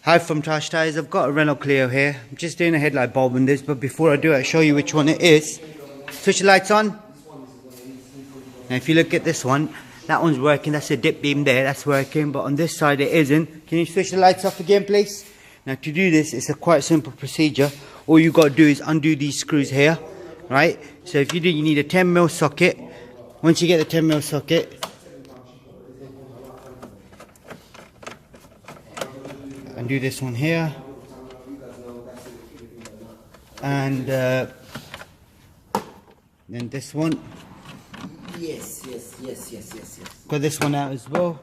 Hi from Trash Tires. I've got a Renault Clio here. I'm just doing a headlight bulb on this, but before I do it, I'll show you which one it is. Switch the lights on. Now if you look at this one, that one's working. That's a dip beam there, that's working, but on this side it isn't. Can you switch the lights off again, please? Now to do this, it's a quite simple procedure. All you got to do is undo these screws here, right? So if you do, you need a 10mm socket. Once you get the 10mm socket, undo this one here, and then this one. Yes. Got this one out as well.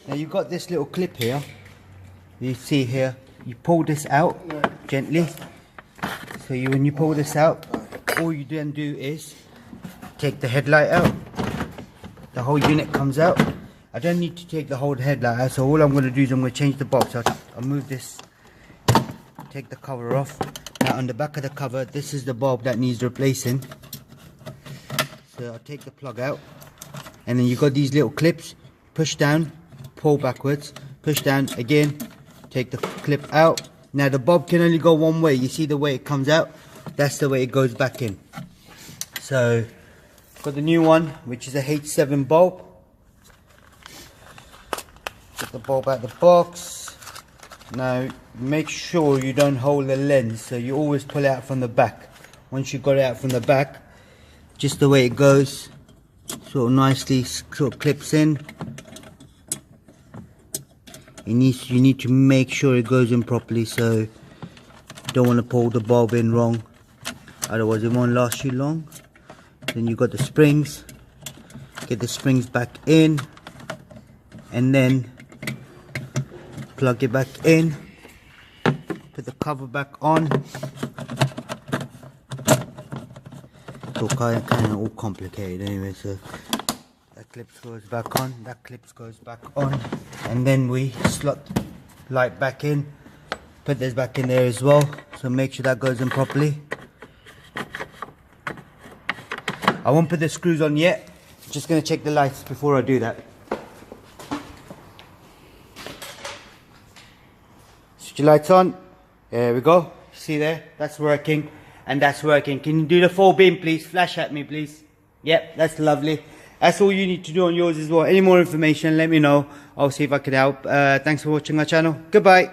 Now you've got this little clip here. You see here, you pull this out gently. So when you pull this out, all you then do is take the headlight out. The whole unit comes out. I don't need to take the whole headlight out, so all I'm going to do is I'm going to change the box. I'll move this, take the cover off. Now on the back of the cover, this is the bulb that needs replacing. So I'll take the plug out, and then you've got these little clips. Push down, pull backwards, push down again, take the clip out. Now the bulb can only go one way. You see the way it comes out? That's the way it goes back in. So got the new one, which is a H7 bulb. Get the bulb out of the box. Now make sure you don't hold the lens, so you always pull it out from the back. Once you got it out from the back, just the way it goes, sort of nicely sort of clips in. You need to make sure it goes in properly, so you don't want to pull the bulb in wrong, otherwise it won't last you long. Then you got the springs, get the springs back in, and then plug it back in, put the cover back on. It's all kind of all complicated anyway, so that clip goes back on, that clip goes back on, and then we slot the light back in, put this back in there as well, so make sure that goes in properly. I won't put the screws on yet, just going to check the lights before I do that. Switch your lights on, there we go, see there, that's working, and that's working. Can you do the full beam please, flash at me please? Yep, that's lovely. That's all you need to do on yours as well. Any more information, let me know. I'll see if I can help. Thanks for watching my channel. Goodbye.